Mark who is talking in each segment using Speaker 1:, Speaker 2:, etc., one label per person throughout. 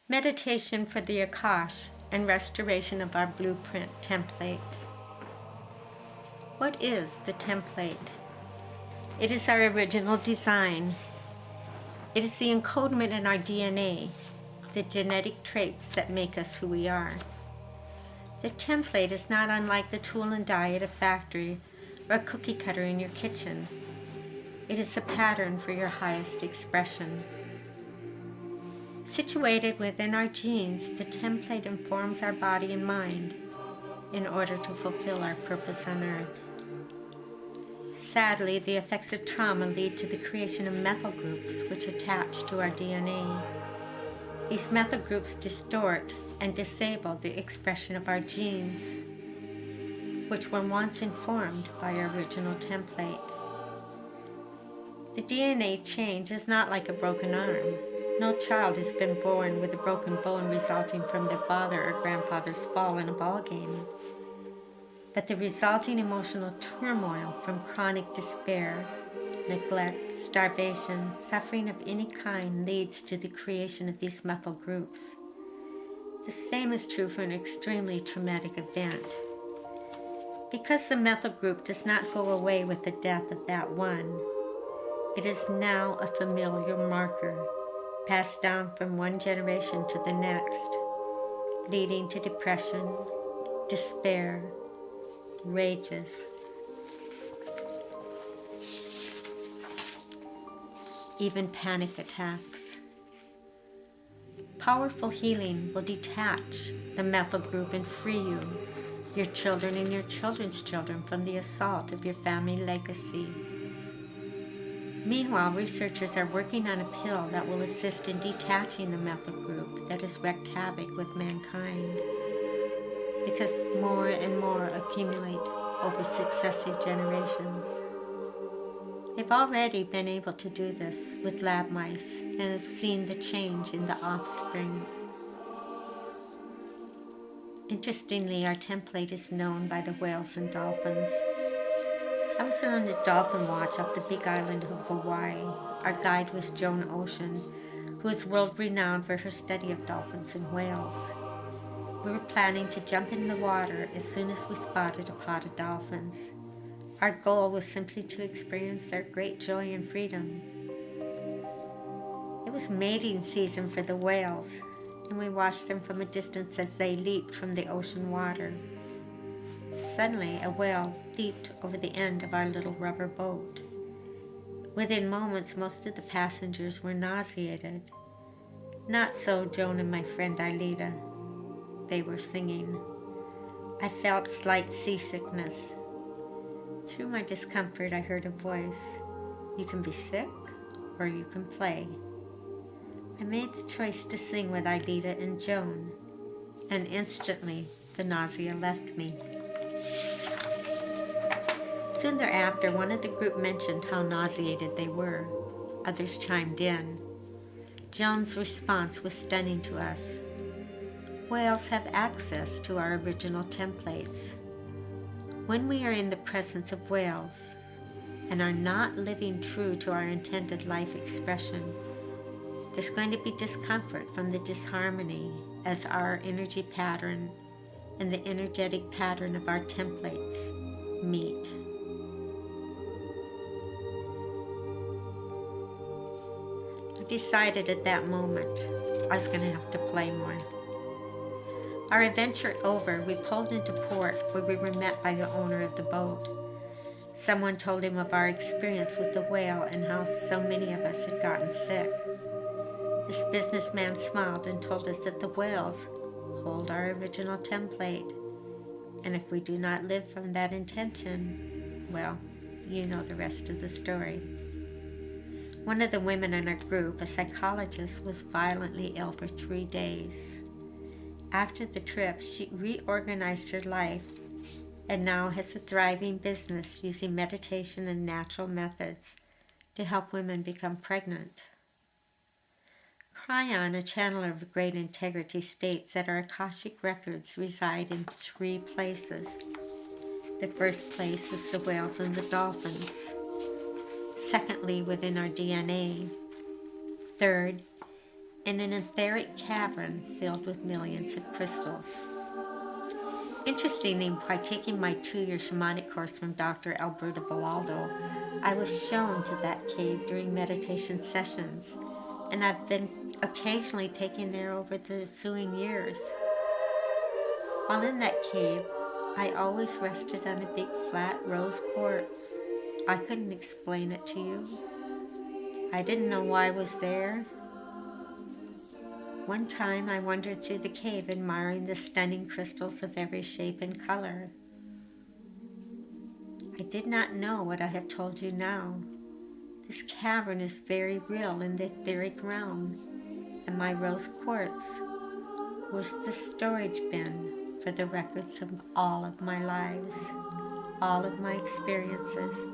Speaker 1: Meditation for the Akash and restoration of our blueprint template. What is the template? It is our original design. It is the encodement in our DNA, the genetic traits that make us who we are. The template is not unlike the tool and die at a factory or a cookie cutter in your kitchen. It is a pattern for your highest expression. Situated within our genes, the template informs our body and mind in order to fulfill our purpose on earth. Sadly, the effects of trauma lead to the creation of methyl groups which attach to our DNA. These methyl groups distort and disable the expression of our genes, which were once informed by our original template. The DNA change is not like a broken arm. No child has been born with a broken bone resulting from their father or grandfather's fall in a ball game. But the resulting emotional turmoil from chronic despair, neglect, starvation, suffering of any kind leads to the creation of these methyl groups. The same is true for an extremely traumatic event. Because the methyl group does not go away with the death of that one, it is now a familiar marker passed down from one generation to the next, leading to depression, despair, rages, even panic attacks. Powerful healing will detach the methyl group and free you, your children and your children's children from the assault of your family legacy. Meanwhile, researchers are working on a pill that will assist in detaching the methyl group that has wreaked havoc with mankind, because more and more accumulate over successive generations. They've already been able to do this with lab mice and have seen the change in the offspring. Interestingly, our template is known by the whales and dolphins. I was on a dolphin watch off the big island of Hawaii. Our guide was Joan Ocean, who is world-renowned for her study of dolphins and whales. We were planning to jump in the water as soon as we spotted a pod of dolphins. Our goal was simply to experience their great joy and freedom. It was mating season for the whales, and we watched them from a distance as they leaped from the ocean water. Suddenly, a whale leaped over the end of our little rubber boat. Within moments, most of the passengers were nauseated. Not so Joan and my friend Ailita. They were singing. I felt slight seasickness. Through my discomfort, I heard a voice. You can be sick, or you can play. I made the choice to sing with Ailita and Joan, and instantly the nausea left me. Soon thereafter, one of the group mentioned how nauseated they were. Others chimed in. Joan's response was stunning to us. Whales have access to our original templates. When we are in the presence of whales and are not living true to our intended life expression, there's going to be discomfort from the disharmony as our energy pattern and the energetic pattern of our templates meet. I decided at that moment I was going to have to play more. Our adventure over, we pulled into port where we were met by the owner of the boat. Someone told him of our experience with the whale and how so many of us had gotten sick. This businessman smiled and told us that the whales hold our original template, and if we do not live from that intention, well, you know the rest of the story. One of the women in our group, a psychologist, was violently ill for 3 days. After the trip, she reorganized her life and now has a thriving business using meditation and natural methods to help women become pregnant. Cryon, a channeler of great integrity, states that our Akashic records reside in 3 places. The first place is the whales and the dolphins. Secondly, within our DNA. Third, in an etheric cavern filled with millions of crystals. Interestingly, by taking my 2-year shamanic course from Dr. Alberto Villaldo, I was shown to that cave during meditation sessions, and I've been occasionally taken there over the ensuing years. While in that cave, I always rested on a big flat rose quartz. I couldn't explain it to you. I didn't know why I was there. One time I wandered through the cave admiring the stunning crystals of every shape and color. I did not know what I have told you now. This cavern is very real in the etheric realm, and my rose quartz was the storage bin for the records of all of my lives, all of my experiences,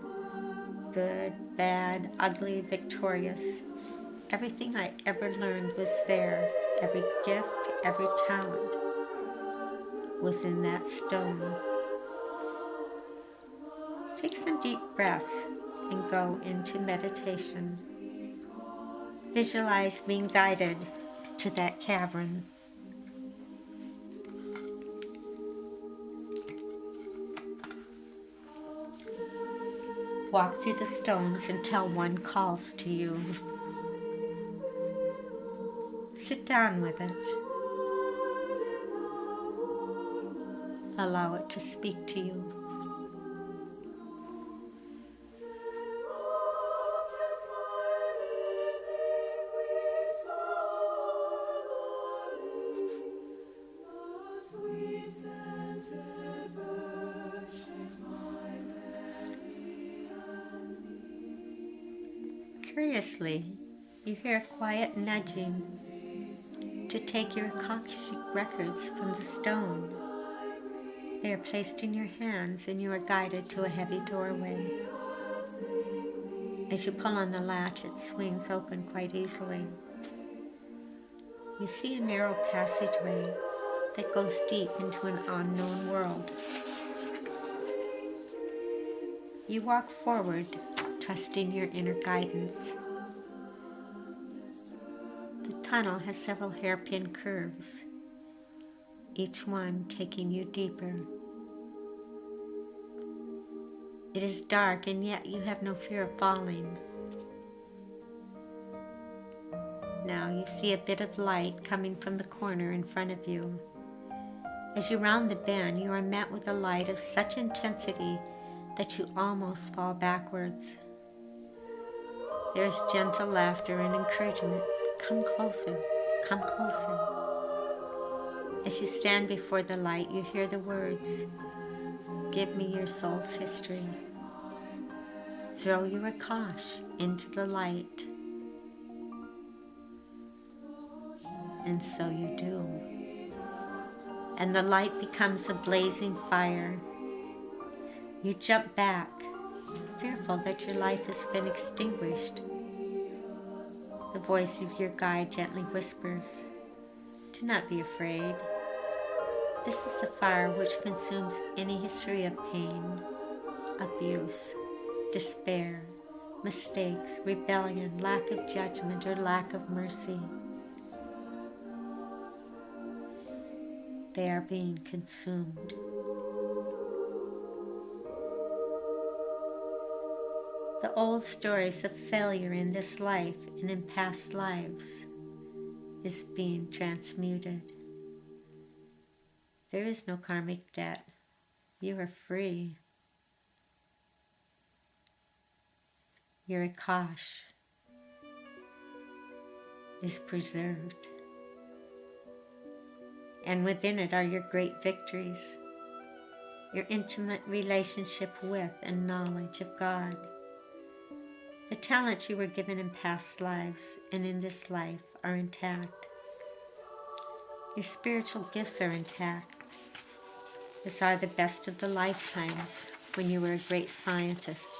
Speaker 1: good, bad, ugly, victorious. Everything I ever learned was there. Every gift, every talent was in that stone. Take some deep breaths and go into meditation. Visualize being guided to that cavern. Walk through the stones until one calls to you. Sit down with it. Allow it to speak to you. Curiously, you hear a quiet nudging to take your Akashic records from the stone. They are placed in your hands and you are guided to a heavy doorway. As you pull on the latch, it swings open quite easily. You see a narrow passageway that goes deep into an unknown world. You walk forward, trusting your inner guidance. The tunnel has several hairpin curves, each one taking you deeper. It is dark, and yet you have no fear of falling. Now you see a bit of light coming from the corner in front of you. As you round the bend, you are met with a light of such intensity that you almost fall backwards. There is gentle laughter and encouragement. Come closer, come closer. As you stand before the light, you hear the words, "Give me your soul's history. Throw your Akash into the light." And so you do. And the light becomes a blazing fire. You jump back, fearful that your life has been extinguished. The voice of your guide gently whispers, "Do not be afraid. This is the fire which consumes any history of pain, abuse, despair, mistakes, rebellion, lack of judgment, or lack of mercy. They are being consumed." The old stories of failure in this life and in past lives is being transmuted. There is no karmic debt. You are free. Your Akash is preserved. And within it are your great victories, your intimate relationship with and knowledge of God. The talents you were given in past lives and in this life are intact. Your spiritual gifts are intact, as are the best of the lifetimes when you were a great scientist,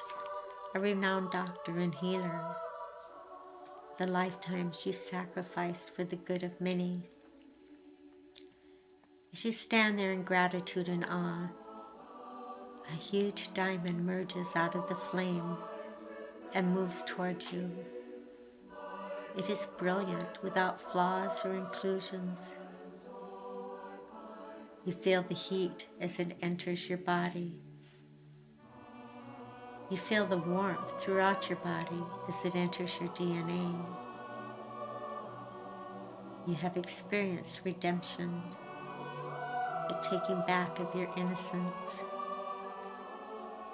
Speaker 1: a renowned doctor and healer. The lifetimes you sacrificed for the good of many. As you stand there in gratitude and awe, a huge diamond merges out of the flame and moves towards you. It is brilliant, without flaws or inclusions. You feel the heat as it enters your body. You feel the warmth throughout your body as it enters your DNA. You have experienced redemption, the taking back of your innocence.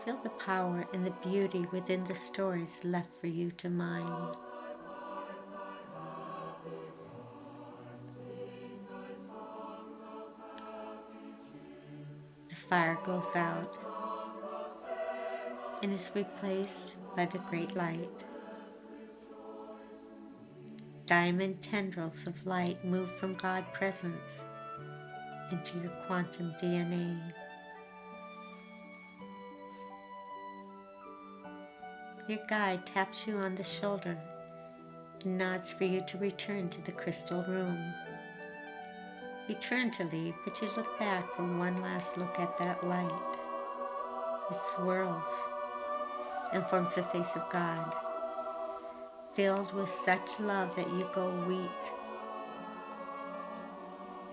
Speaker 1: Feel the power and the beauty within the stories left for you to mine. The fire goes out and is replaced by the great light. Diamond tendrils of light move from God presence into your quantum DNA. Your guide taps you on the shoulder and nods for you to return to the crystal room. You turn to leave, but you look back for one last look at that light. It swirls and forms the face of God, filled with such love that you go weak.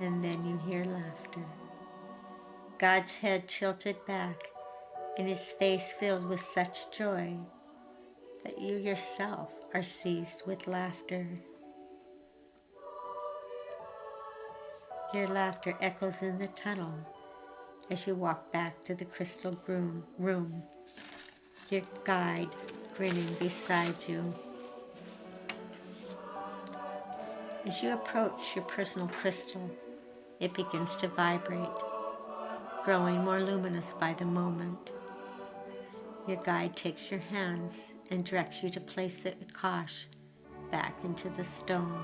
Speaker 1: And then you hear laughter. God's head tilted back and his face filled with such joy that you yourself are seized with laughter. Your laughter echoes in the tunnel as you walk back to the crystal room, your guide grinning beside you. As you approach your personal crystal, it begins to vibrate, growing more luminous by the moment. Your guide takes your hands and directs you to place the Akash back into the stone.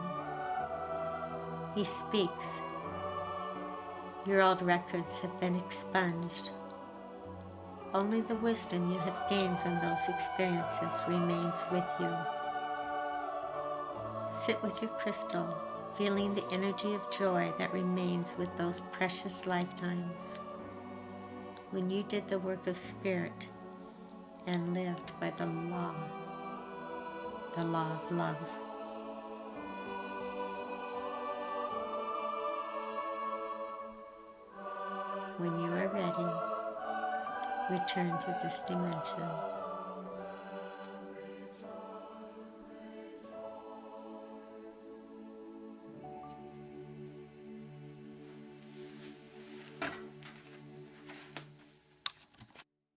Speaker 1: He speaks. Your old records have been expunged. Only the wisdom you have gained from those experiences remains with you. Sit with your crystal, feeling the energy of joy that remains with those precious lifetimes when you did the work of spirit and lived by the law of love. When you are ready, return to this dimension.